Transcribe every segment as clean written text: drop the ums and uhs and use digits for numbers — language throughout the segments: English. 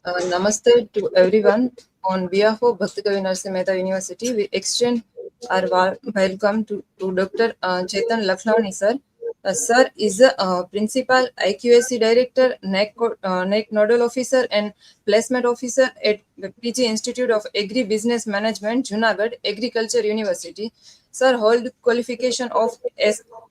Namaste to everyone. On behalf of Bhaktikavi Narasimha Mehta University, we extend our welcome to Dr. Chetan Lakhnawani sir. Sir is a principal IQAC director, NEC nodal officer and placement officer at the PG Institute of Agri Business Management, Junagadh Agriculture University. Sir hold qualification of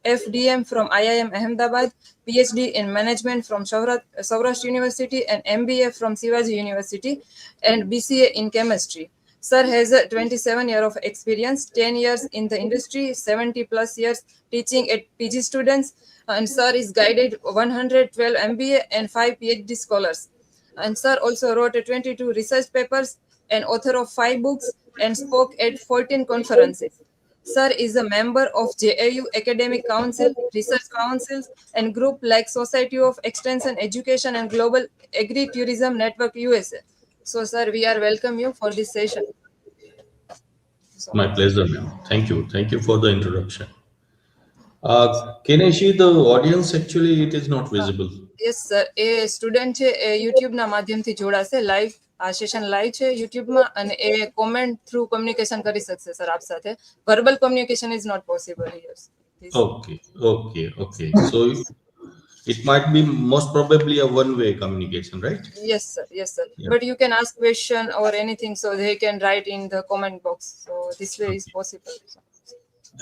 FDM from IIM Ahmedabad, PhD in management from Saurashtra University and MBA from Shivaji University and BCA in chemistry. Sir has a 27 year of experience, 10 years in the industry, 70 plus years teaching at PG students, and sir is guided 112 MBA and 5 PhD scholars. And sir also wrote 22 research papers and author of 5 books and spoke at 14 conferences. Sir is a member of JAU Academic Council, Research Councils, and group like Society of Extension Education and Global Agri-Tourism Network USA. So, sir, we are welcome you for this session. My pleasure, ma'am. Thank you. Thank you for the introduction. Can I see the audience? Actually, it is not visible. Yes, sir. A student છે એ YouTube ના માધ્યમથી જોડાશે live આ session live છે YouTube માં અને એ comment through communication કરી શકશે સર આપ સાથે verbal communication is not possible here. Okay. So it might be most probably a one-way communication, right? Yes, sir. Yeah. But you can ask question or anything, so they can write in the comment box. So this way is possible.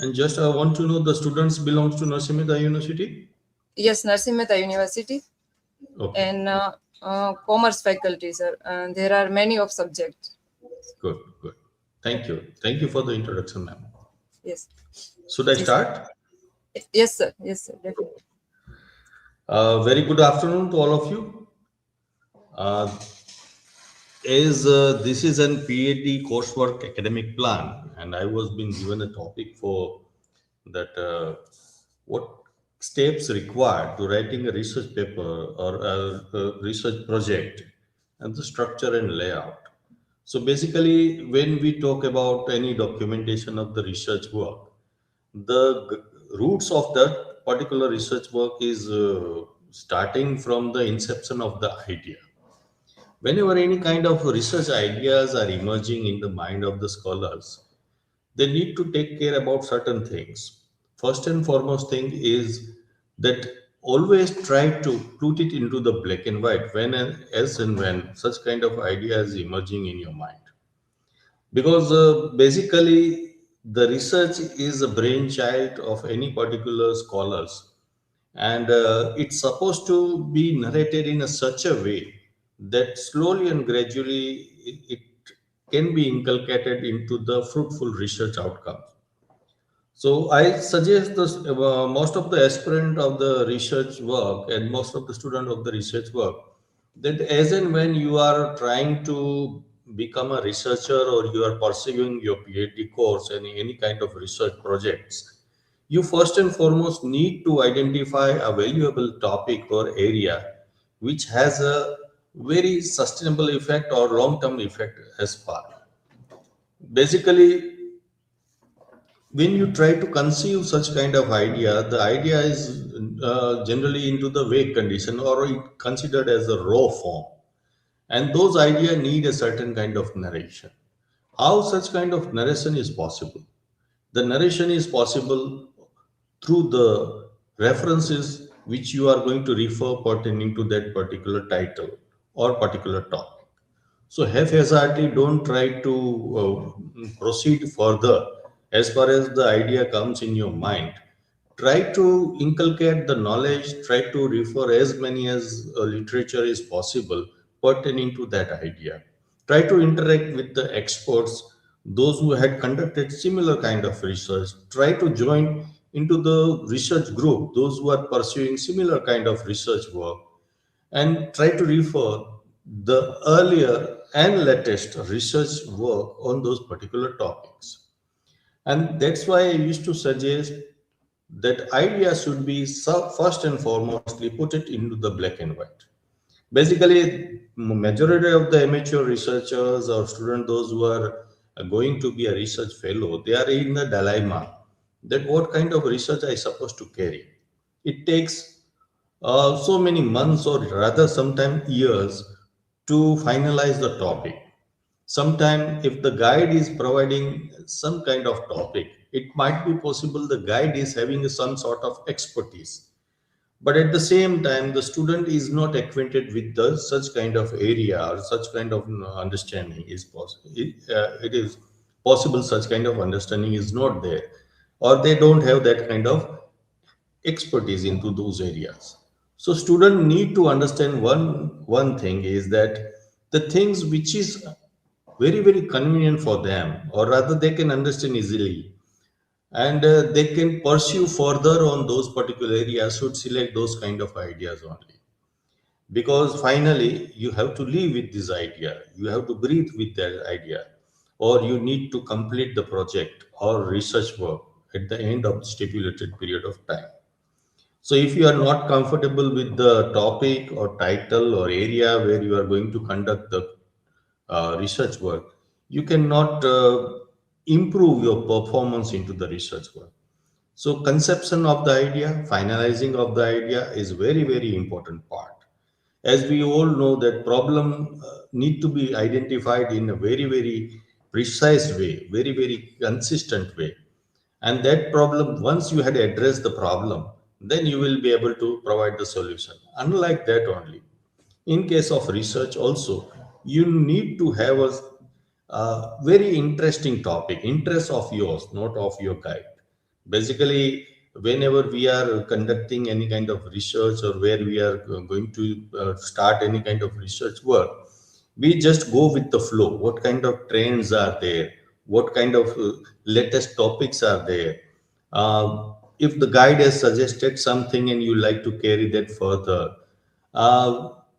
And just I want to know, the students belongs to Narasimha Mehta University? Yes, Narasimha Mehta University. Okay. And commerce faculty, sir. And there are many of subjects. Good. Thank you for the introduction, ma'am. Yes. Should I start? Yes, sir. Definitely. Very good afternoon to all of you. This is an PhD coursework academic plan, and I was being given a topic for that, what steps required to writing a research paper or a research project, and the structure and layout. So basically, when we talk about any documentation of the research work, the roots of that particular research work is starting from the inception of the idea. Whenever any kind of research ideas are emerging in the mind of the scholars, they need to take care about certain things. First and foremost thing is that always try to put it into the black and white when such kind of idea is emerging in your mind. Because basically the research is a brainchild of any particular scholars, and it's supposed to be narrated in such a way that slowly and gradually it can be inculcated into the fruitful research outcomes. So I suggest this, most of the aspirant of the research work and most of the student of the research work, that as and when you are trying to become a researcher or you are pursuing your PhD course and any kind of research projects, you first and foremost need to identify a valuable topic or area which has a very sustainable effect or long-term effect as far. Basically, when you try to conceive such kind of idea, the idea is generally into the vague condition or it considered as a raw form. And those ideas need a certain kind of narration. How such kind of narration is possible? The narration is possible through the references which you are going to refer pertaining to that particular title or particular topic. So haphazardly don't try to proceed further as far as the idea comes in your mind. Try to inculcate the knowledge, try to refer as many as literature is possible pertaining to that idea. Try to interact with the experts, those who had conducted similar kind of research. Try to join into the research group, those who are pursuing similar kind of research work, and try to refer the earlier and latest research work on those particular topics. And that's why I used to suggest that idea should be first and foremostly put it into the black and white. Basically, majority of the amateur researchers or students, those who are going to be a research fellow, they are in the dilemma that what kind of research I supposed to carry. It takes so many months or rather sometimes years to finalize the topic. Sometimes, if the guide is providing some kind of topic, it might be possible the guide is having some sort of expertise, but at the same time the student is not acquainted with the such kind of area or such kind of understanding is possible. It is possible such kind of understanding is not there, or they don't have that kind of expertise into those areas. So student need to understand one thing is that the things which is very convenient for them, or rather they can understand easily, and they can pursue further on those particular areas, should select those kind of ideas only. Because finally you have to live with this idea, you have to breathe with that idea, or you need to complete the project or research work at the end of the stipulated period of time. So if you are not comfortable with the topic or title or area where you are going to conduct the research work, you cannot improve your performance into the research work. So conception of the idea, finalizing of the idea is very important part. As we all know that problem need to be identified in a very precise way, very consistent way. And that problem, once you had addressed the problem, then you will be able to provide the solution. Unlike that only, in case of research also, you need to have a very interesting topic, interest of yours, not of your guide. Basically, whenever we are conducting any kind of research, or where we are going to start any kind of research work, we just go with the flow. What kind of trends are there? What kind of latest topics are there? If the guide has suggested something and you like to carry that further,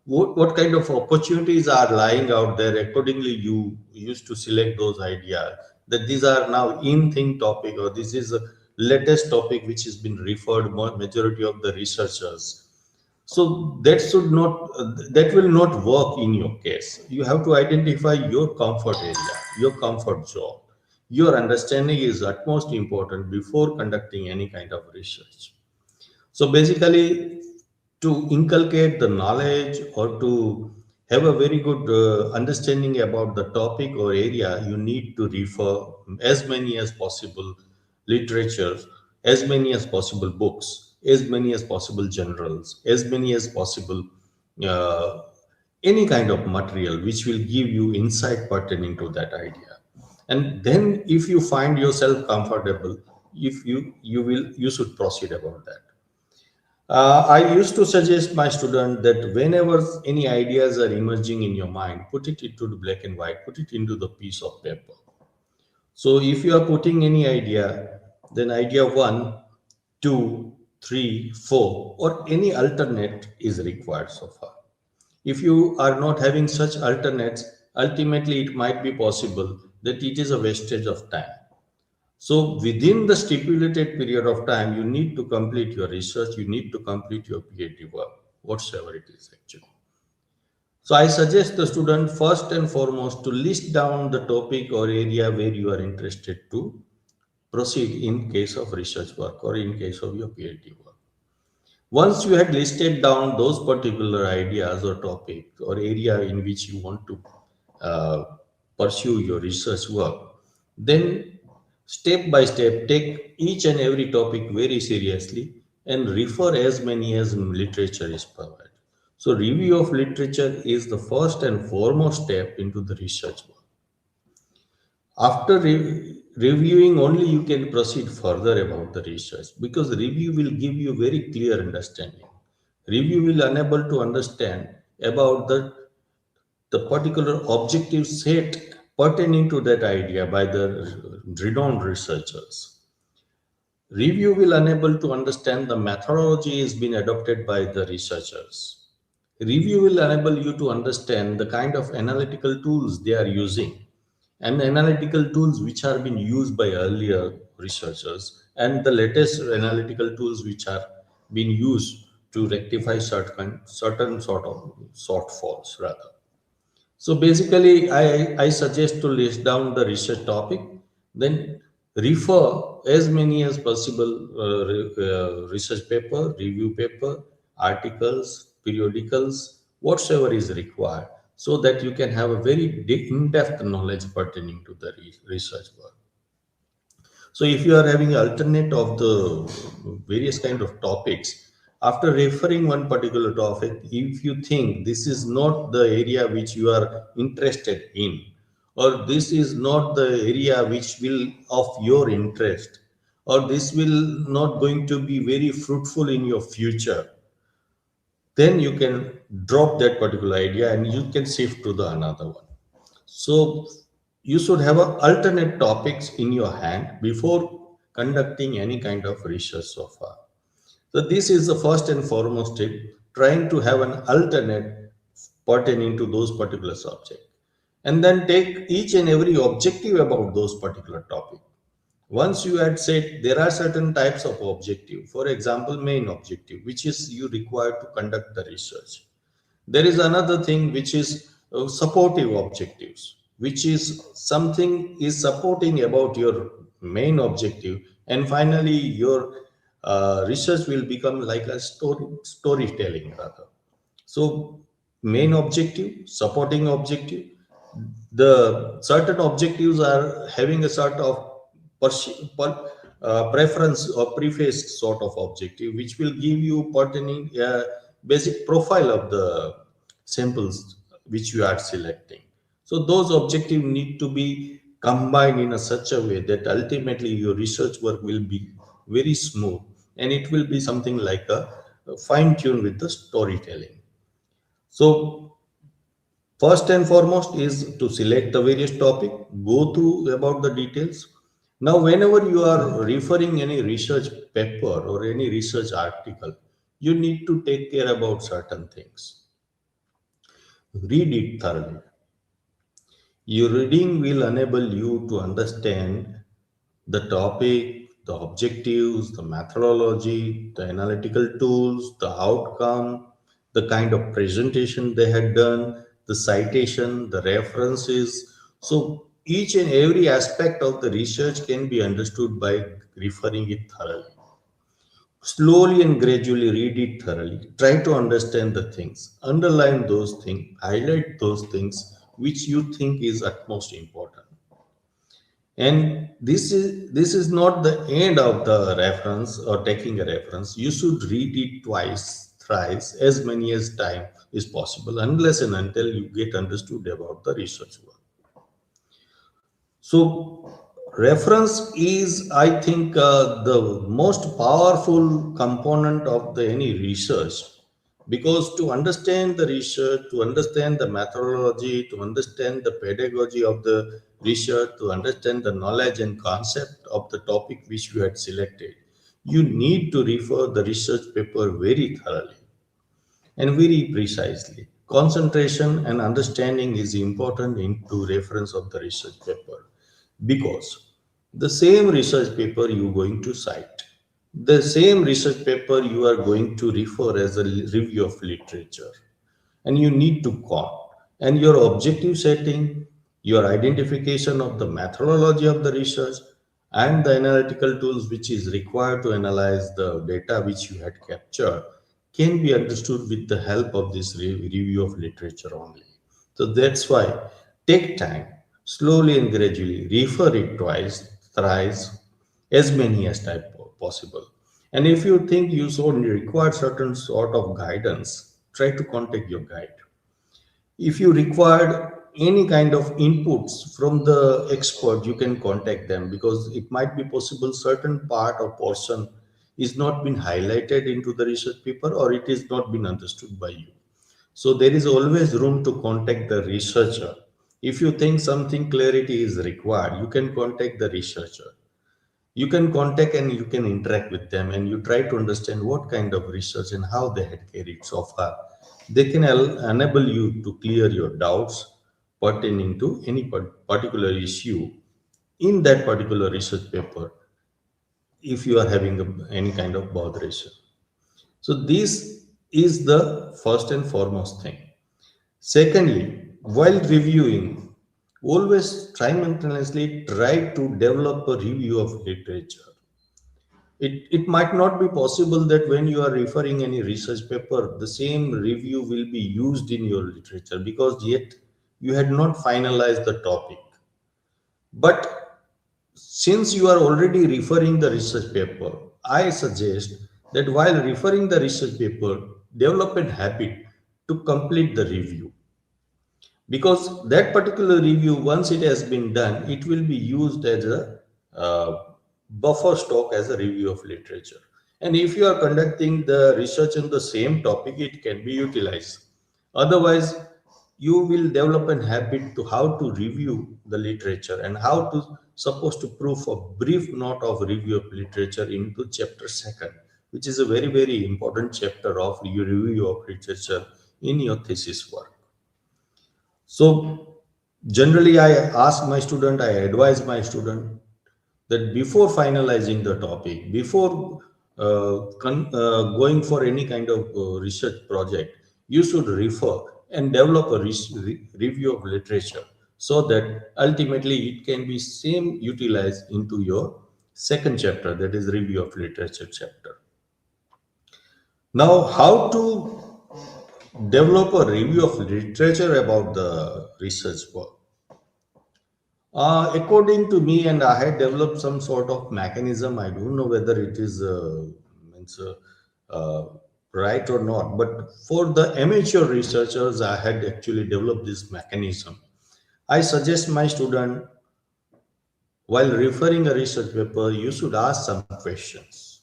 what kind of opportunities are lying out there, accordingly you used to select those ideas, that these are now in thing topic, or this is a latest topic which has been referred majority of the researchers. So that should not that will not work in your case. You have to identify your comfort area, your comfort zone. Your understanding is utmost important before conducting any kind of research. So basically, to inculcate the knowledge, or to have a very good understanding about the topic or area, you need to refer as many as possible literatures, as many as possible books, as many as possible journals, as many as possible uh, any kind of material which will give you insight pertaining to that idea. And then if you find yourself comfortable, if you should proceed about that. I used to suggest my student that whenever any ideas are emerging in your mind, put it into the black and white, put it into the piece of paper. So if you are putting any idea, then idea one, two, three, four, or any alternate is required so far. If you are not having such alternates, ultimately it might be possible that it is a wastage of time. So within the stipulated period of time, you need to complete your research, you need to complete your PhD work, whatsoever it is actually. So I suggest the student first and foremost to list down the topic or area where you are interested to proceed in case of research work or in case of your PhD work. Once you had listed down those particular ideas or topic or area in which you want to uh, pursue your research work, then step by step take each and every topic very seriously and refer as many as literature is provided. So review of literature is the first and foremost step into the research work. After reviewing only, you can proceed further about the research, because review will give you very clear understanding. Review will enable to understand about the particular objective set pertaining to that idea by the renowned researchers. Review will enable to understand the methodology is being adopted by the researchers. Review will enable you to understand the kind of analytical tools they are using, and analytical tools which are being used by earlier researchers, and the latest analytical tools which are being used to rectify certain sort of shortfalls rather. So basically, I suggest to list down the research topic, then refer as many as possible research paper, review paper, articles, periodicals, whatsoever is required, so that you can have a very in-depth knowledge pertaining to the research work. So if you are having alternate of the various kind of topics, after referring one particular topic, if you think this is not the area which you are interested in, or this is not the area which will of your interest, or this will not going to be very fruitful in your future, then you can drop that particular idea and you can shift to the another one. So you should have a alternate topics in your hand before conducting any kind of research so far. So this is the first and foremost step, trying to have an alternate pertaining to those particular subject. And then take each and every objective about those particular topic. Once you had said there are certain types of objective, for example, main objective, which is you require to conduct the research. There is another thing which is supportive objectives, which is something is supporting about your main objective, and finally your research will become like a storytelling rather. So main objective, supporting objective, the certain objectives are having a sort of preference or preface sort of objective, which will give you pertaining basic profile of the samples which you are selecting. So those objectives need to be combined in a such a way that ultimately your research work will be very smooth, and it will be something like a fine tune with the storytelling. So first and foremost is to select the various topic, go through about the details. Now, whenever you are referring any research paper or any research article, you need to take care about certain things. Read it thoroughly. Your reading will enable you to understand the topic, the objectives, the methodology, the analytical tools, the outcome, the kind of presentation they had done, the citation, the references. So each and every aspect of the research can be understood by referring it thoroughly. Slowly and gradually read it thoroughly. Try to understand the things, underline those things, highlight those things which you think is utmost important. And this is not the end of the reference or taking a reference. You should read it twice, thrice, as many as time is possible, unless and until you get understood about the research work. So reference is, I think, the most powerful component of the any research, because to understand the research, to understand the methodology, to understand the pedagogy of the research, to understand the knowledge and concept of the topic which you had selected, you need to refer the research paper very thoroughly and very precisely. Concentration and understanding is important into reference of the research paper, because the same research paper you are going to cite, the same research paper you are going to refer as a review of literature, and you need to count. And your objective setting, your identification of the methodology of the research, and the analytical tools which is required to analyze the data which you had captured can be understood with the help of this review of literature only. So that's why take time, slowly and gradually, refer it twice, thrice, as many as time possible. And if you think you so require certain sort of guidance, try to contact your guide. If you required any kind of inputs from the expert, you can contact them, because it might be possible certain part or portion is not been highlighted into the research paper, or it is not been understood by you. So there is always room to contact the researcher. If you think something clarity is required, you can contact the researcher. You can contact and you can interact with them, and you try to understand what kind of research and how they had carried so far. They can enable you to clear your doubts pertaining to any particular issue in that particular research paper, if you are having any kind of botheration. So this is the first and foremost thing. Secondly, while reviewing, always simultaneously try to develop a review of literature. it might not be possible that when you are referring any research paper, the same review will be used in your literature because yet you had not finalized the topic. But since you are already referring the research paper, I suggest that while referring the research paper, develop a habit to complete the review, because that particular review, once it has been done, it will be used as a buffer stock as a review of literature. And if you are conducting the research on the same topic, it can be utilized. Otherwise, you will develop an habit to how to review the literature and how to supposed to prove a brief note of review of literature into chapter second, which is a very, very important chapter of your review of literature in your thesis work. So generally, I ask my student, I advise my student that before finalizing the topic, before going for any kind of research project, you should refer and develop a review of literature so that ultimately it can be same utilized into your second chapter, that is review of literature chapter. Now, how to develop a review of literature about the research work? According to me, and I had developed some sort of mechanism. I don't know whether it is means, right or not, but for the amateur researchers, I had actually developed this mechanism. I suggest my student, while referring a research paper, you should ask some questions.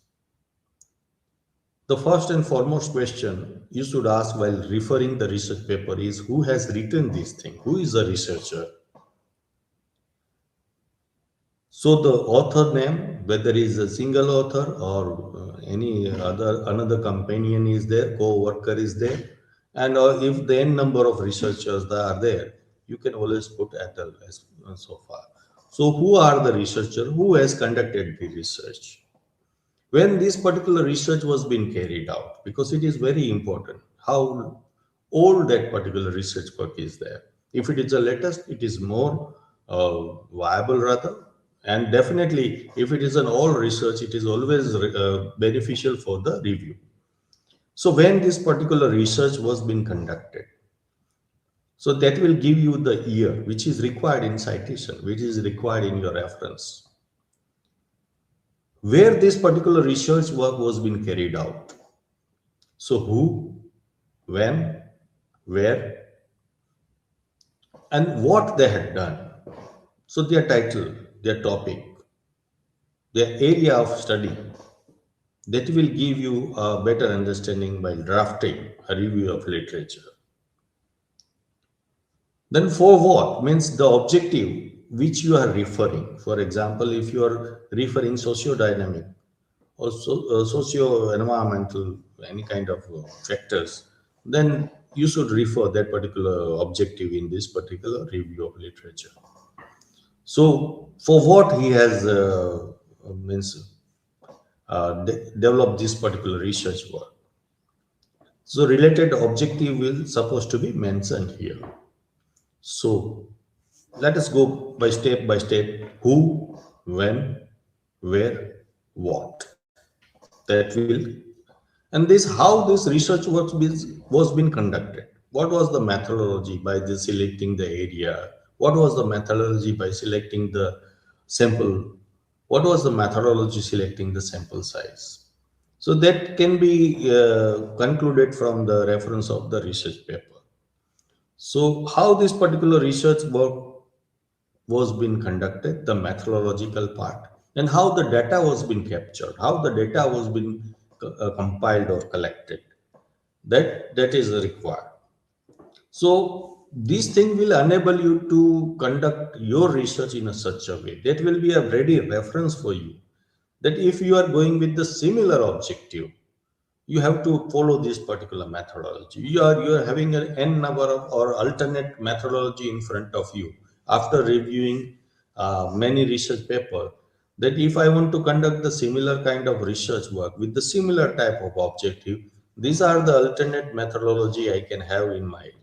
The first and foremost question you should ask while referring the research paper is who has written this thing? Who is the researcher? So the author name, whether he is a single author or any other another companion is there, co-worker is there, and if the n number of researchers that are there, you can always put ATL as so far. So who are the researcher? Who has conducted the research? When this particular research was being carried out, because it is very important how old that particular research work is there. If it is the latest, it is more viable rather. And definitely, if it is an old research, it is always beneficial for the review. So when this particular research was being conducted, so that will give you the year which is required in citation, which is required in your reference, where this particular research work was being carried out. So who, when, where, and what they had done. So their title, their topic, their area of study, that will give you a better understanding while drafting a review of literature. Then for what means the objective which you are referring. For example, if you are referring socio-dynamic or socio-environmental, any kind of factors, then you should refer that particular objective in this particular review of literature. So for what he has means developed this particular research work. So related objective will supposed to be mentioned here. So let us go by step, who, when, where, what. That will, and this how this research was being conducted. What was the methodology by the selecting the area? What was the methodology by selecting the sample? What was the methodology selecting the sample size? So that can be concluded from the reference of the research paper. So how this particular research work was being conducted, the methodological part, and how the data was being captured, how the data was being compiled or collected. That is required. So this thing will enable you to conduct your research in a such a way that will be a ready reference for you. That if you are going with the similar objective, you have to follow this particular methodology. You are having an n number of or alternate methodology in front of you after reviewing many research paper. That if I want to conduct the similar kind of research work with the similar type of objective, these are the alternate methodology I can have in my area.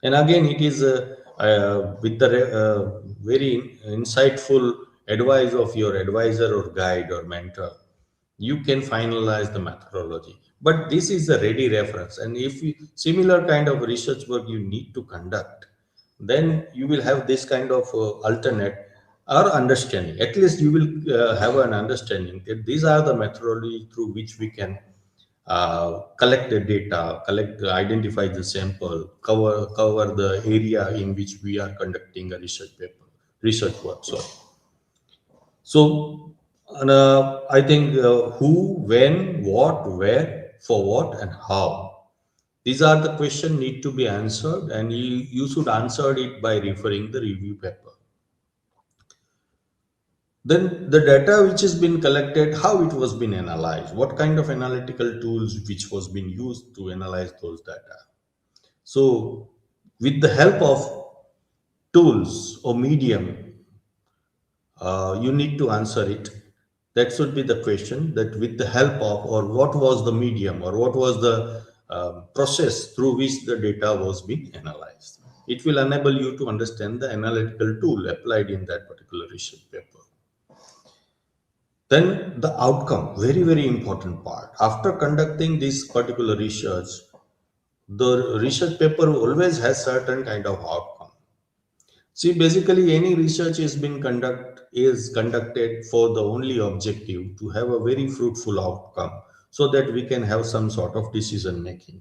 And again, it is with the very insightful advice of your advisor or guide or mentor, you can finalize the methodology. But this is a ready reference, and if you, similar kind of research work you need to conduct, then you will have this kind of alternate or understanding. At least you will have an understanding that these are the methodology through which we can collect the data, identify the sample, cover the area in which we are conducting a research work. So, and, I think who, when, what, where, for what, and how. These are the questions need to be answered, and you should answer it by referring the review paper. Then the data which has been collected, how it was been analyzed, what kind of analytical tools which was being used to analyze those data. So, with the help of tools or medium, you need to answer it. That should be the question, that with the help of, or what was the medium, or what was the process through which the data was being analyzed. It will enable you to understand the analytical tool applied in that particular research paper. Then the outcome, very, very important part. After conducting this particular research, the research paper always has certain kind of outcome. See, basically, any research is conducted for the only objective to have a very fruitful outcome, so that we can have some sort of decision making.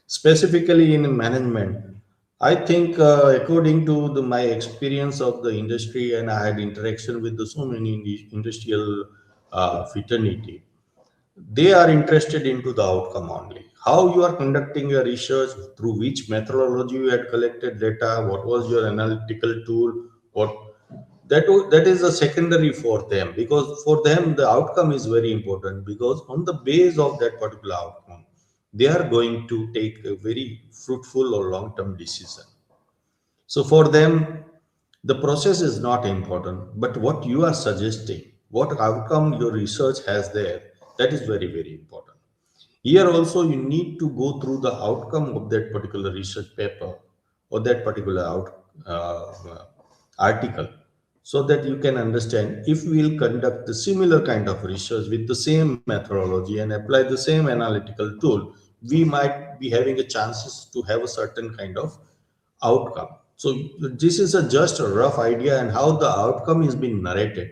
Specifically in management, I think according to my experience of the industry, and I had interaction with so many industrial fraternity, they are interested into the outcome only. How you are conducting your research, through which methodology you had collected data, what was your analytical tool, what that is a secondary for them, because for them the outcome is very important, because on the base of that particular outcome they are going to take a very fruitful or long term decision. So for them, the process is not important, but what you are suggesting, what outcome your research has there, that is very, very important. Here also, you need to go through the outcome of that particular research paper or that particular article, so that you can understand if we will conduct the similar kind of research with the same methodology and apply the same analytical tool, we might be having a chances to have a certain kind of outcome. So this is just a rough idea, and how the outcome is being narrated,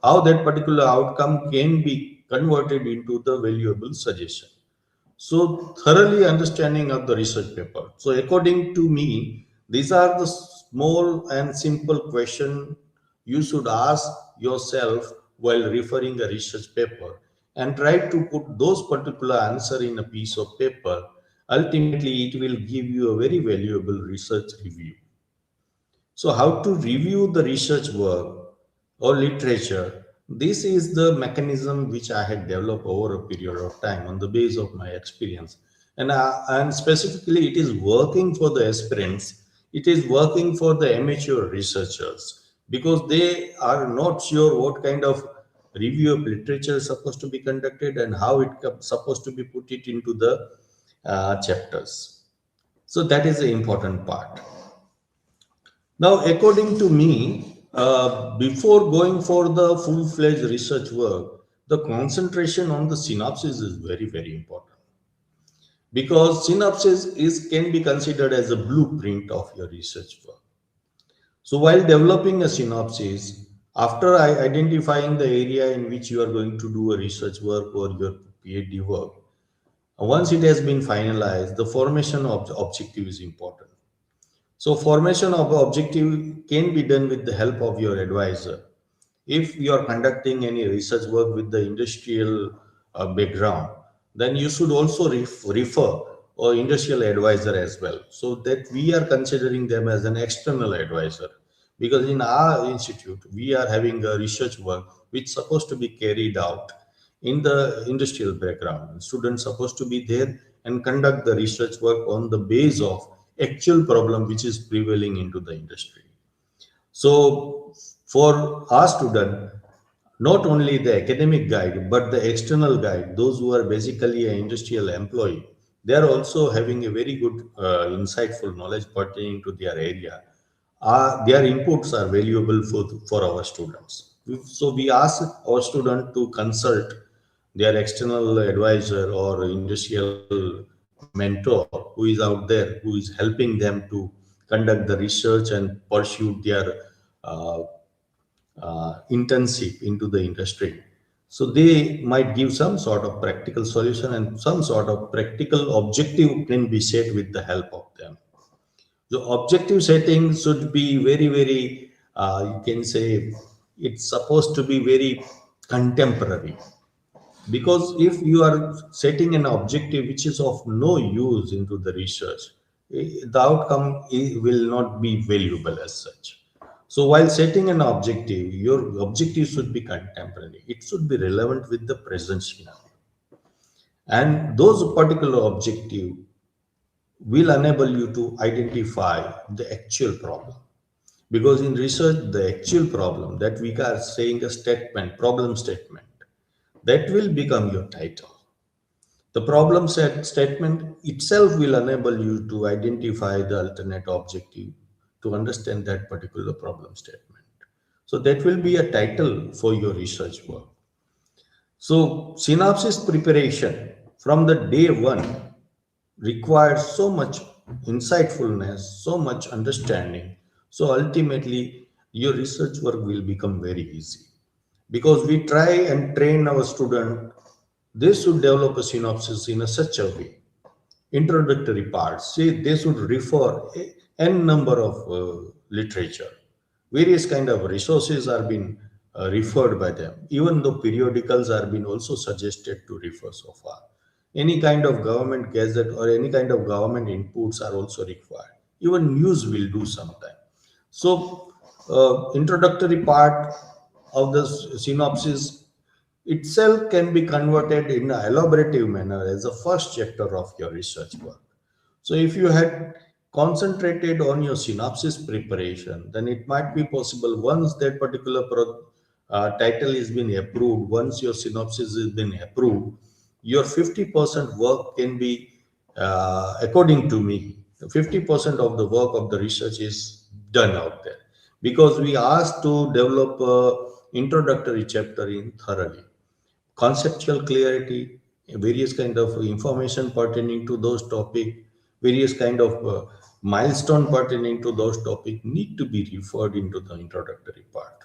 how that particular outcome can be converted into the valuable suggestion. So thoroughly understanding of the research paper. So according to me, these are the small and simple question you should ask yourself while referring a research paper, and try to put those particular answer in a piece of paper. Ultimately, it will give you a very valuable research review. So, how to review the research work or literature? This is the mechanism which I had developed over a period of time on the base of my experience. And specifically, it is working for the aspirants, it is working for the amateur researchers, because they are not sure what kind of review of literature is supposed to be conducted and how supposed to be put it into the chapters. So, that is the important part. Now, according to me, before going for the full-fledged research work, the concentration on the synopsis is very, very important, because synopsis can be considered as a blueprint of your research work. So, while developing a synopsis, after identifying the area in which you are going to do a research work or your PhD work, once it has been finalized, the formation of objective is important. So formation of objective can be done with the help of your advisor. If you are conducting any research work with the industrial background, then you should also refer or industrial advisor as well, so that we are considering them as an external advisor. Because in our institute, we are having a research work which is supposed to be carried out in the industrial background. Students supposed to be there and conduct the research work on the base of actual problem which is prevailing into the industry. So for our student, not only the academic guide, but the external guide, those who are basically an industrial employee, they are also having a very good, insightful knowledge pertaining to their area. Their inputs are valuable for our students. So we ask our student to consult their external advisor or industrial mentor who is out there, who is helping them to conduct the research and pursue their uh, internship into the industry. So they might give some sort of practical solution, and some sort of practical objective can be set with the help of them. The objective setting should be very, very, you can say, it's supposed to be very contemporary. Because if you are setting an objective which is of no use into the research, the outcome will not be valuable as such. So while setting an objective, your objective should be contemporary. It should be relevant with the present scenario. And those particular objective will enable you to identify the actual problem. Because in research, the actual problem that we are saying a statement, problem statement, that will become your title. The problem set statement itself will enable you to identify the alternate objective to understand that particular problem statement. So that will be a title for your research work. So synopsis preparation from the day one requires so much insightfulness, so much understanding. So ultimately, your research work will become very easy because we try and train our student. They should develop a synopsis in a such a way. Introductory parts, say they should refer n number of literature. Various kind of resources are being referred by them. Even though periodicals are being also suggested to refer so far. Any kind of government gazette or any kind of government inputs are also required. Even news will do sometime. So, introductory part of the synopsis itself can be converted in an elaborative manner as the first chapter of your research work. So, if you had concentrated on your synopsis preparation, then it might be possible once that particular title is been approved, once your synopsis has been approved, your 50% work can be, according to me, 50% of the work of the research is done out there because we asked to develop a introductory chapter in thoroughly conceptual clarity, various kind of information pertaining to those topic, various kind of milestone pertaining to those topic need to be referred into the introductory part.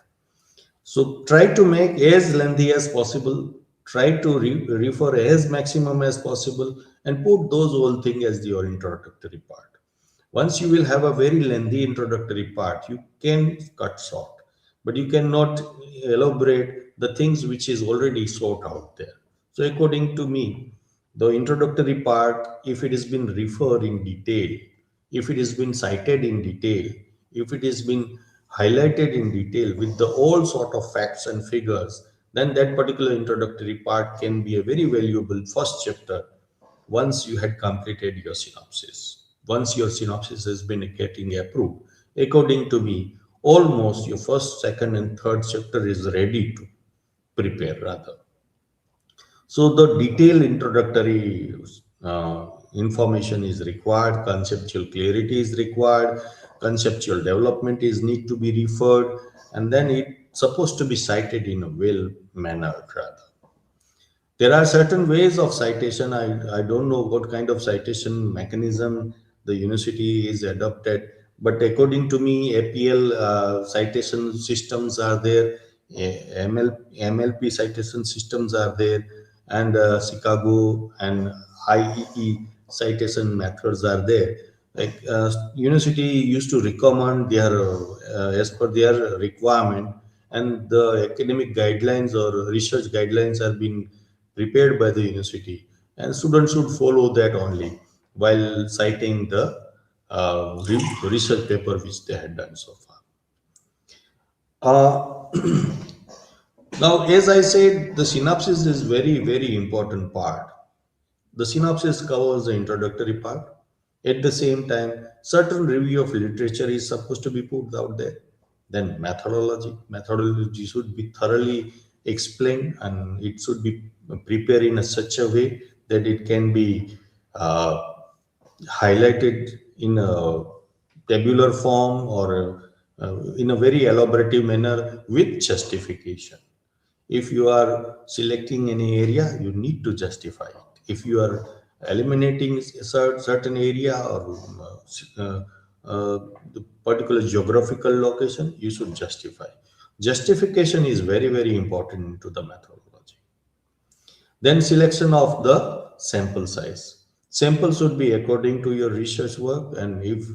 So try to make as lengthy as possible, try to refer as maximum as possible, and put those whole thing as your introductory part. Once you will have a very lengthy introductory part, you can cut short, but you cannot elaborate the things which is already sought out there. So according to me, the introductory part, if it has been referred in detail, if it has been cited in detail, if it has been highlighted in detail with the all sort of facts and figures, then that particular introductory part can be a very valuable first chapter once you had completed your synopsis. Once your synopsis has been getting approved, according to me, almost your first, second, and third chapter is ready to prepare rather. So the detailed introductory information is required, conceptual clarity is required, conceptual development is need to be referred, and then it's supposed to be cited in a well manner rather. There are certain ways of citation. I don't know what kind of citation mechanism the university is adopted, but according to me, APL citation systems are there, MLP citation systems are there, and Chicago and IEE citation methods are there. Like university used to recommend their as per their requirement, and the academic guidelines or research guidelines are being prepared by the university, and students should follow that only while citing the research paper which they had done so far. Uh, Now, as I said, the synopsis is very, very important part. The synopsis covers the introductory part. At the same time, certain review of literature is supposed to be put out there. Then methodology should be thoroughly explained, and it should be prepared in such a way that it can be uh, highlighted in a tabular form or in a very elaborative manner with justification. If you are selecting any area, you need to justify it. If you are eliminating a certain area or the particular geographical location, you should justify. Justification is very, very important into the methodology. Then selection of the sample size. Sample should be according to your research work, and if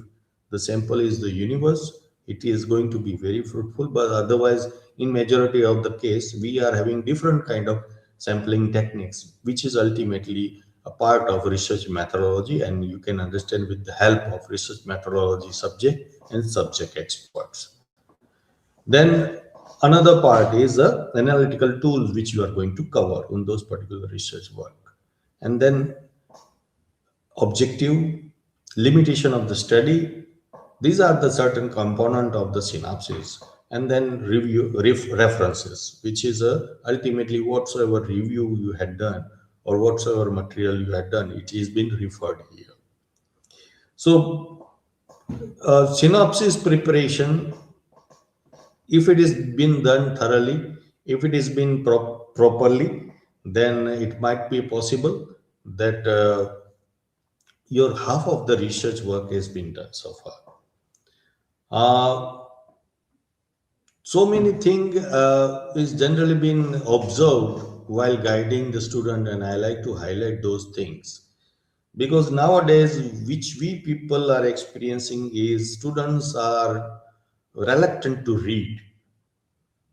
the sample is the universe, it is going to be very fruitful. But otherwise, in majority of the case, we are having different kind of sampling techniques, which is ultimately a part of research methodology, and you can understand with the help of research methodology subject and subject experts. Then another part is the analytical tools which you are going to cover in those particular research work. And then objective, limitation of the study. These are the certain component of the synopsis. And then review references, which is ultimately whatsoever review you had done or whatsoever material you had done, it is being referred here. So synopsis preparation, if it is been done thoroughly, if it is been properly, then it might be possible that your half of the research work has been done so far. So many things is generally been observed while guiding the student, and I like to highlight those things because nowadays which we people are experiencing is students are reluctant to read.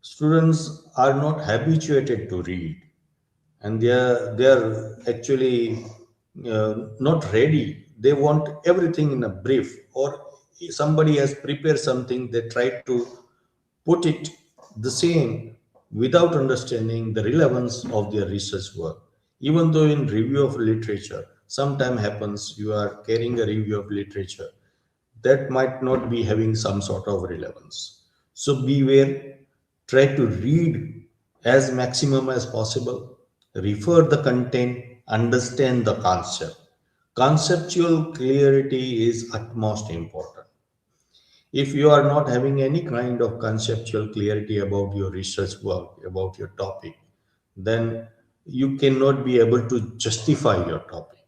Students are not habituated to read, and they are actually not ready. They want everything in a brief, or somebody has prepared something, they try to put it the same without understanding the relevance of their research work. Even though in review of literature sometime happens, you are carrying a review of literature that might not be having some sort of relevance. So beware, try to read as maximum as possible, refer the content, understand the concept. Conceptual clarity is utmost important. If you are not having any kind of conceptual clarity about your research work, about your topic, then you cannot be able to justify your topic.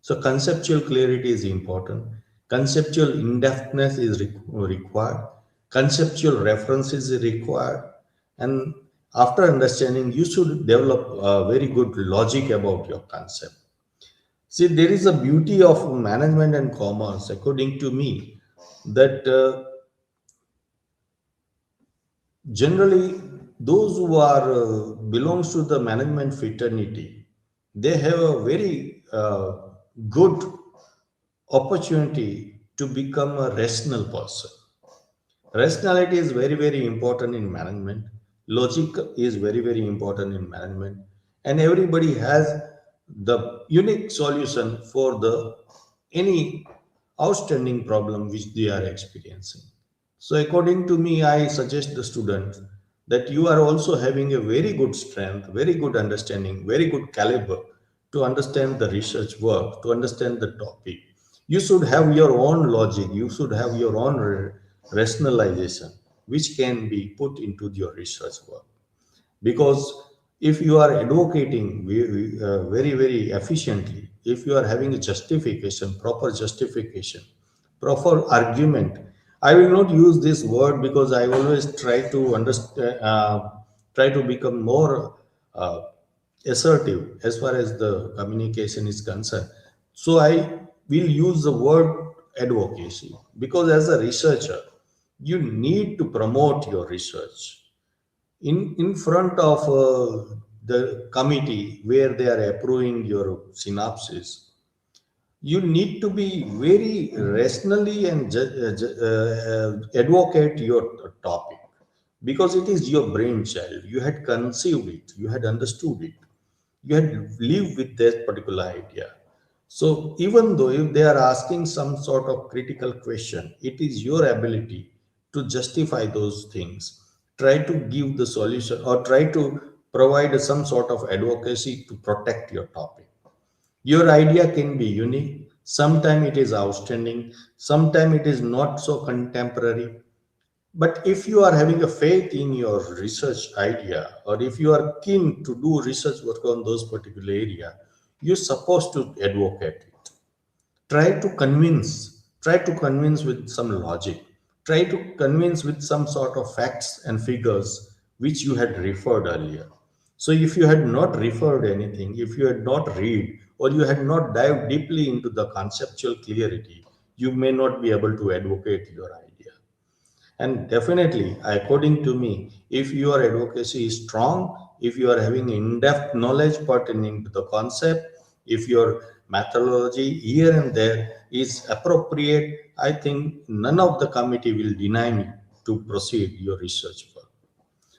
So conceptual clarity is important. Conceptual in-depthness is required. Conceptual reference is required. And after understanding, you should develop a very good logic about your concept. See, there is a beauty of management and commerce, according to me, that generally those who are belongs to the management fraternity, they have a very good opportunity to become a rational person. Rationality is very, very important in management. Logic is very, very important in management. And everybody has the unique solution for the any outstanding problem which they are experiencing. So according to me, I suggest the students that you are also having a very good strength, very good understanding, very good caliber to understand the research work, to understand the topic. You should have your own logic, you should have your own rationalization, which can be put into your research work. Because if you are advocating very, very efficiently, if you are having a justification, proper argument, I will not use this word because I always try to understand, try to become more assertive as far as the communication is concerned. So I will use the word advocacy because as a researcher, you need to promote your research in front of the committee where they are approving your synopsis. You need to be very rationally and advocate your topic because it is your brainchild. You had conceived it, you had understood it, you had lived with that particular idea. So even though if they are asking some sort of critical question, it is your ability to justify those things. Try to give the solution or try to provide some sort of advocacy to protect your topic. Your idea can be unique. Sometimes it is outstanding. Sometimes it is not so contemporary. But if you are having a faith in your research idea, or if you are keen to do research work on those particular area, you're supposed to advocate it. Try to convince with some logic, try to convince with some sort of facts and figures which you had referred earlier. So if you had not referred anything, if you had not read, or you had not dived deeply into the conceptual clarity, you may not be able to advocate your idea. And definitely, according to me, if your advocacy is strong, if you are having in-depth knowledge pertaining to the concept, if your methodology here and there is appropriate, I think none of the committee will deny me to proceed your research work.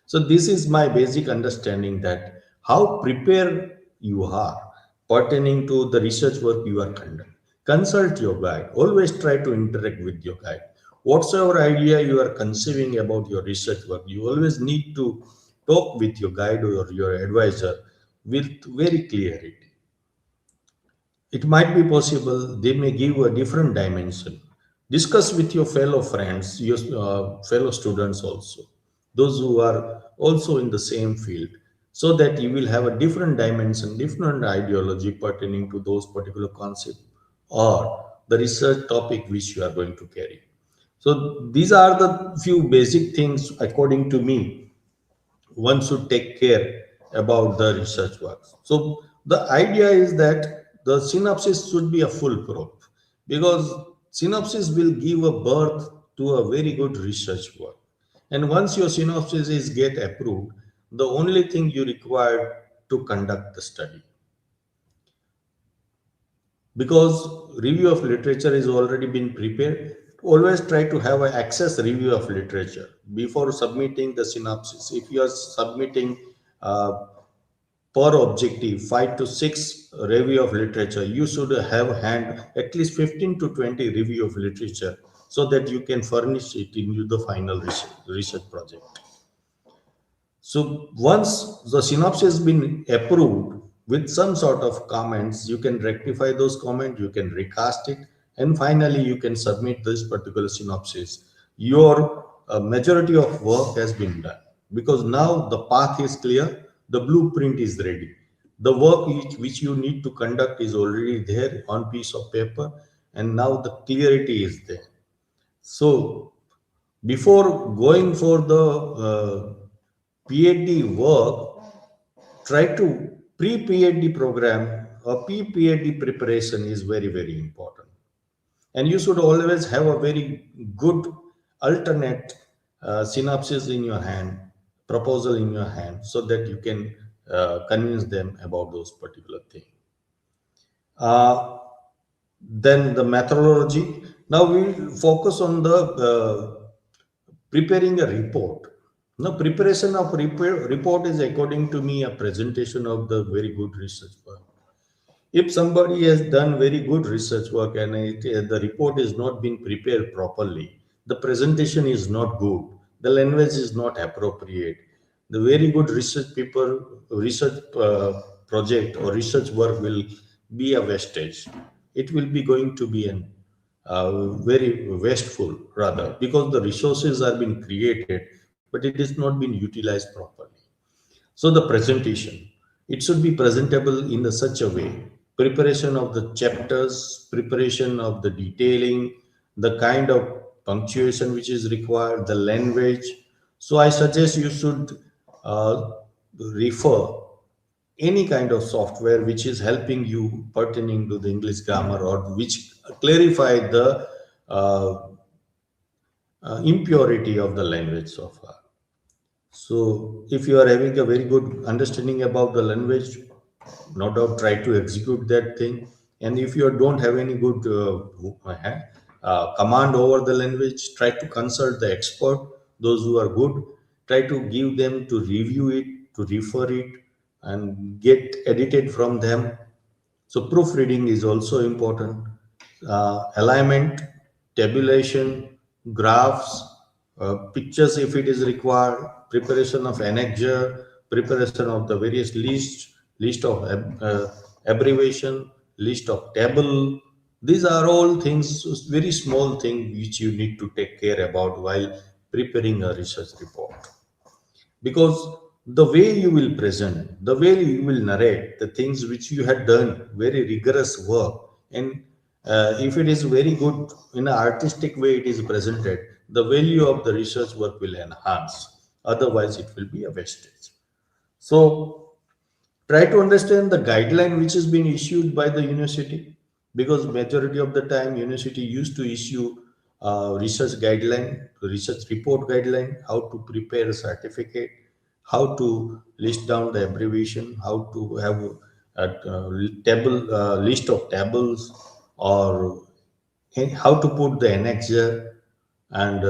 So this is my basic understanding, that how prepared you are pertaining to the research work you are conducting. Consult your guide. Always try to interact with your guide. Whatsoever idea you are conceiving about your research work, you always need to talk with your guide or your advisor with very clarity. It might be possible they may give a different dimension. Discuss with your fellow friends, your fellow students also, those who are also in the same field, so that you will have a different dimension, different ideology pertaining to those particular concepts or the research topic which you are going to carry. So these are the few basic things, according to me, one should take care about the research work. So the idea is that the synopsis should be a foolproof, because synopsis will give a birth to a very good research work. And once your synopsis is get approved, the only thing you require to conduct the study, because review of literature is already been prepared. Always try to have an access review of literature before submitting the synopsis. If you are submitting uh, per objective 5 to 6 review of literature, you should have hand at least 15 to 20 review of literature, so that you can furnish it into the final research project. So once the synopsis has been approved with some sort of comments, you can rectify those comments, you can recast it, and finally you can submit this particular synopsis. Your majority of work has been done, because now the path is clear, the blueprint is ready. The work which you need to conduct is already there on piece of paper, and now the clarity is there. So before going for the PhD work, try to pre-PhD program or pre-PhD preparation is very, very important. And you should always have a very good alternate synopsis in your hand, proposal in your hand, so that you can convince them about those particular things. Uh, then the methodology. Now we focus on the preparing a report. Now, preparation of report is, according to me, a presentation of the very good research work. If somebody has done very good research work and the report is not being prepared properly, the presentation is not good, the language is not appropriate, the very good research paper, research project or research work will be a wastage. It will be going to be an very wasteful, rather, because the resources are being created, but it is not being utilized properly. So the presentation, it should be presentable in such a way. Preparation of the chapters, preparation of the detailing, the kind of punctuation which is required, the language. So I suggest you should uh, refer any kind of software which is helping you pertaining to the English grammar, or which clarify the uh, impurity of the language so far. So if you are having a very good understanding about the language, no doubt try to execute that thing. And if you don't have any good command over the language, try to consult the expert, those who are good. Try to give them to review it, to refer it, and get edited from them. So proofreading is also important. Alignment, tabulation, graphs, pictures if it is required, preparation of annexure, preparation of the various list of abbreviation, list of table. These are all things, very small things which you need to take care about while preparing a research report. Because the way you will present, the way you will narrate the things which you had done, very rigorous work, and if it is very good in an artistic way, it is presented, the value of the research work will enhance. Otherwise, it will be a wastage. So try to understand the guideline which has been issued by the university, because majority of the time university used to issue research guideline, research report guideline, how to prepare a certificate, how to list down the abbreviation, how to have a table list of tables, or how to put the annexure, and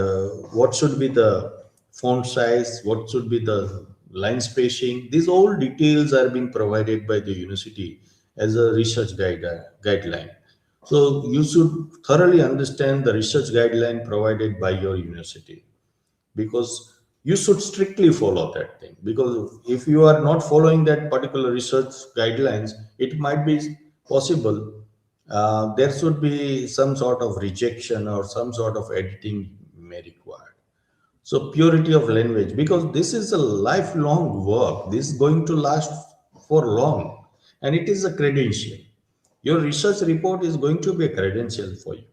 what should be the font size, what should be the line spacing. These all details are being provided by the university as a research guideline. So you should thoroughly understand the research guideline provided by your university, because you should strictly follow that thing. Because if you are not following that particular research guidelines, it might be possible there should be some sort of rejection or some sort of editing may require. So purity of language, because this is a lifelong work, this is going to last for long, and it is a credential. Your research report is going to be a credential for you,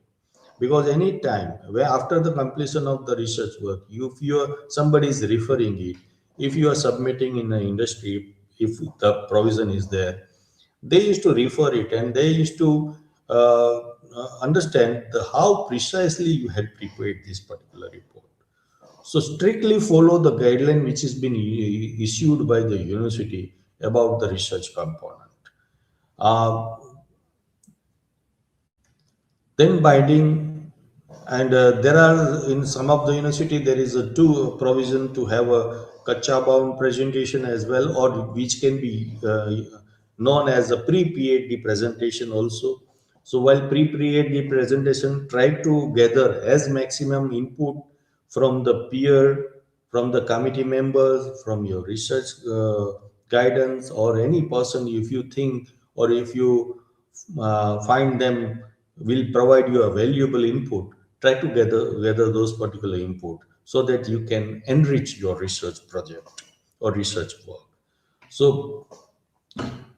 because any time where after the completion of the research work, if somebody is referring it, if you are submitting in the industry, if the provision is there, they used to refer it, and they used to understand how precisely you had prepared this particular report. So strictly follow the guideline which has been issued by the university about the research component. Uh, then binding, and there are in some of the university there is a two provision to have a kacha bound presentation as well, or which can be known as a pre-phd presentation also. So while pre-phd presentation, try to gather as maximum input from the peer, from the committee members, from your research guidance, or any person if you think, or if you find them will provide you a valuable input. Try to gather those particular input so that you can enrich your research project or research work. So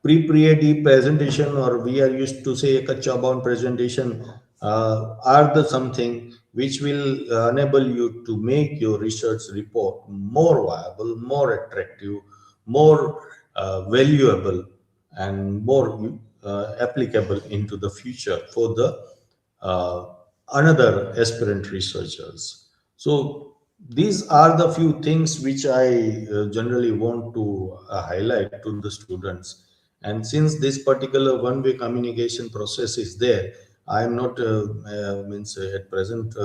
pre-PhD presentation, or we are used to say a kacha bound presentation, are the something which will enable you to make your research report more viable, more attractive, more valuable, and more applicable into the future for the uh, another aspirant researchers. So these are the few things which I generally want to highlight to the students. And since this particular one-way communication process is there, I am not means at present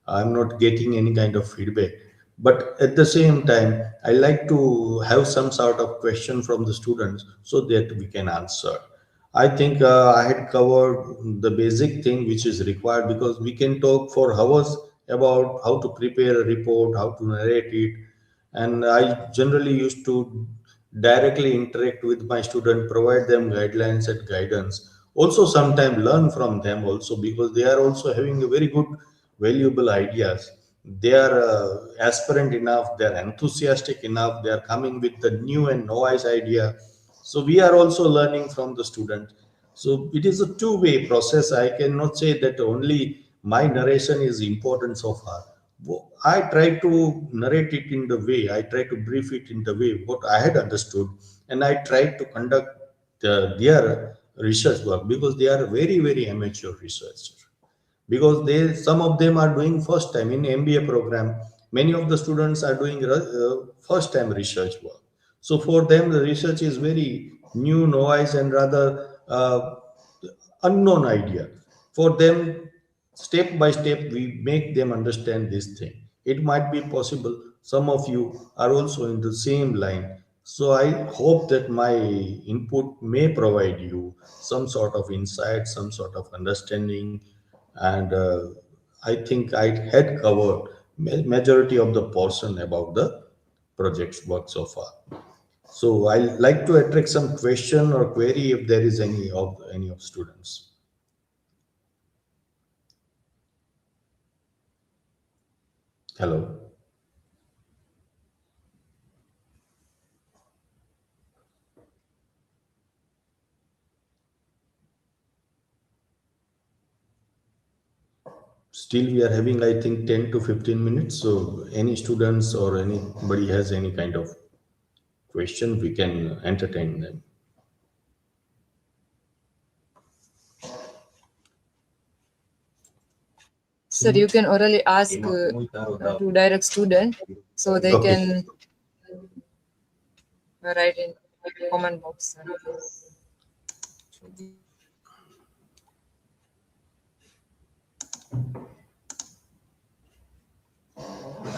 I am not getting any kind of feedback. But at the same time, I like to have some sort of question from the students so that we can answer. I think I had covered the basic thing which is required, because we can talk for hours about how to prepare a report, how to narrate it. And I generally used to directly interact with my student, provide them guidelines and guidance. Also, sometimes learn from them also, because they are also having a very good, valuable ideas. They are aspirant enough, they are enthusiastic enough, they are coming with the new and novice idea. So we are also learning from the student. So it is a two-way process. I cannot say that only my narration is important so far. I try to narrate it in the way, I try to brief it in the way what I had understood, and I try to conduct their research work, because they are very, very amateur researchers, because they some of them are doing first time in MBA program. Many of the students are doing first time research work. So for them the research is very new, noise, and rather unknown idea. For them, step by step, we make them understand this thing. It might be possible some of you are also in the same line. So I hope that my input may provide you some sort of insight, some sort of understanding, and I think I had covered majority of the portion about the project's work so far. So I like to attract some question or query if there is any of students. Hello. Still, we are having, I think, 10 to 15 minutes. So, any students or anybody has any kind of question, we can entertain them. Sir, you can orally ask to direct student, so they Okay. can write in comment box.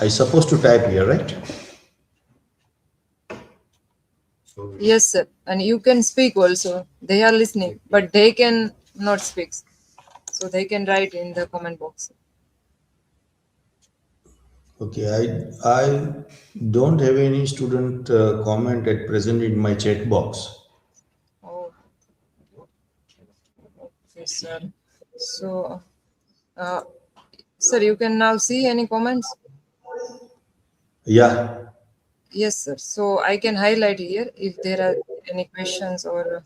I supposed to type here, right? Yes, sir. And you can speak also. They are listening, but they can not speak. So they can write in the comment box. Okay, I don't have any student comment at present in my chat box. Oh, okay, sir. So, uh, sir, you can now see any comments? Yeah, Yes, sir. So I can highlight here if there are any questions or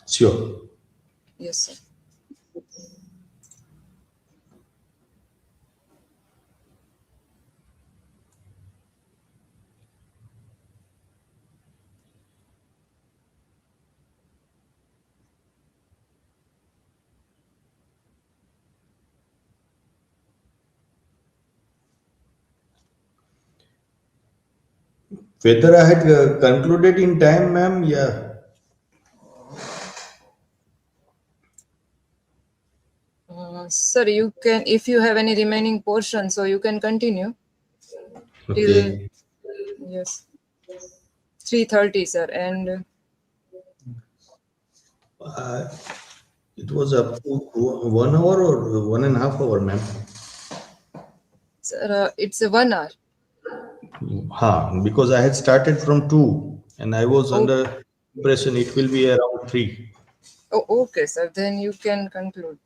sure. yes, sir. Whether I had concluded in time, ma'am? Yeah. Sir, you can, if you have any remaining portion, so you can continue till Okay. yes 3:30, sir. And Uh, it was up to 1 hour or 1.5 hour, ma'am. sir, it's a 1 hour. Because I had started from 2 and I was Oh, under impression it will be around 3. oh, okay, sir. Then you can conclude.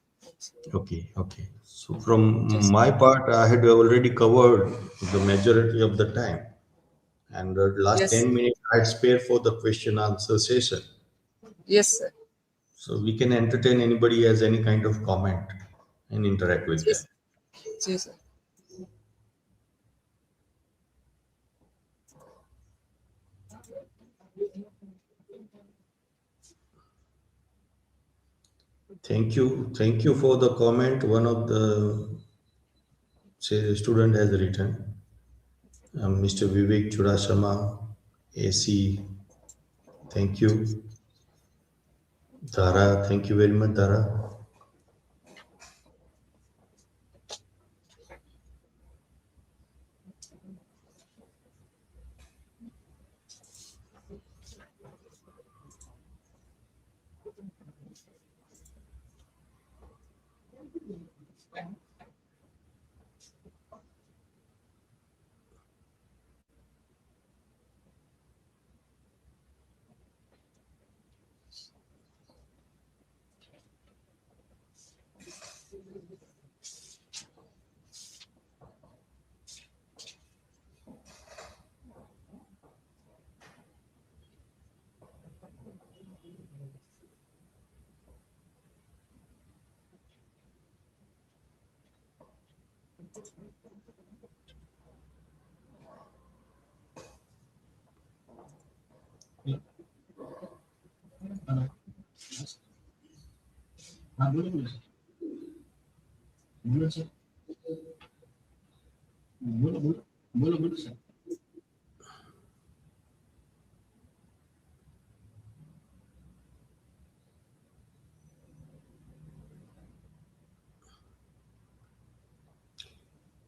Okay, okay. So from Yes, my part, I had already covered the majority of the time. And the last yes, 10 minutes I had spared for the question answer session. yes, sir. So we can entertain anybody has any kind of comment and interact with them. Yes, yes, sir. Thank you. Thank you for the comment. One of the student has written, Mr. Vivek Churashama, AC. Thank you. Dara, thank you very much, Dara.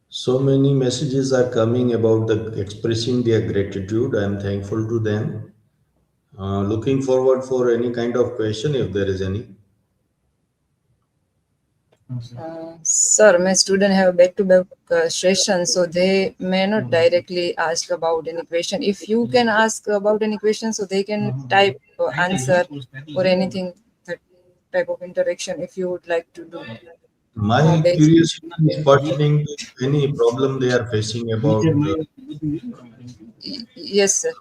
So many messages are coming about the expressing their gratitude. I am thankful to them. Looking forward for any kind of question if there is any. Sir, my student have back-to-back sessions, so they may not directly ask about any question. If you can ask about any question, so they can type answer or anything that type of interaction if you would like to do. My basic. curiosity is pertaining to any problem they are facing about. Yes, sir.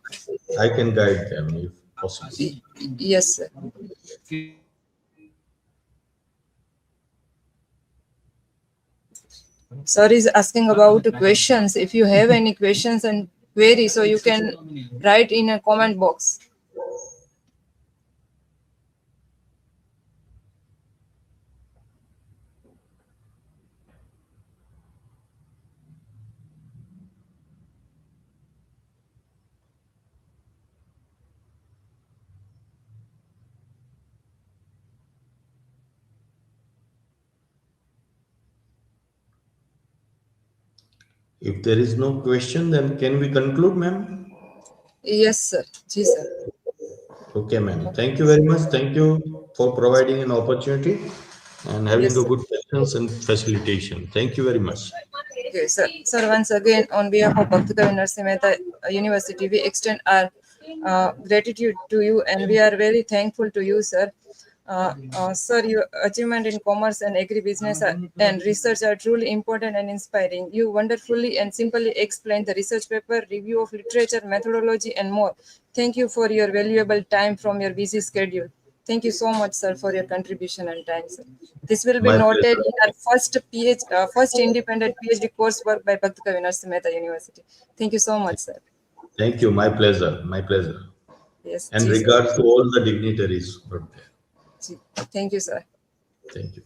I can guide them if possible. Yes, sir. Sir is asking about questions. If you have any questions and queries, so you can write in a comment box. If there is no question, then can we conclude, ma'am? Yes, sir. Yes, sir. Okay, ma'am. Thank you very much. Thank you for providing an opportunity and having Yes, a sir. good questions and facilitation. Thank you very much. Okay, sir. Sir, once again, on behalf of Bhaktikavi Narasimha Mehta University, we extend our gratitude to you, and we are very thankful to you, sir. Sir, your achievement in commerce and agribusiness and research are truly important and inspiring. You wonderfully and simply explained the research paper, review of literature, methodology, and more. Thank you for your valuable time from your busy schedule. Thank you so much, sir, for your contribution and time, sir. This will be My noted pleasure. in our first independent PhD coursework by Bhaktikavi Narasimha Mehta University. Thank you so much, sir. Thank you. My pleasure. My pleasure. Yes, And ji, sir. regards to all the dignitaries out there. Ji. Thank you, sir. Thank you.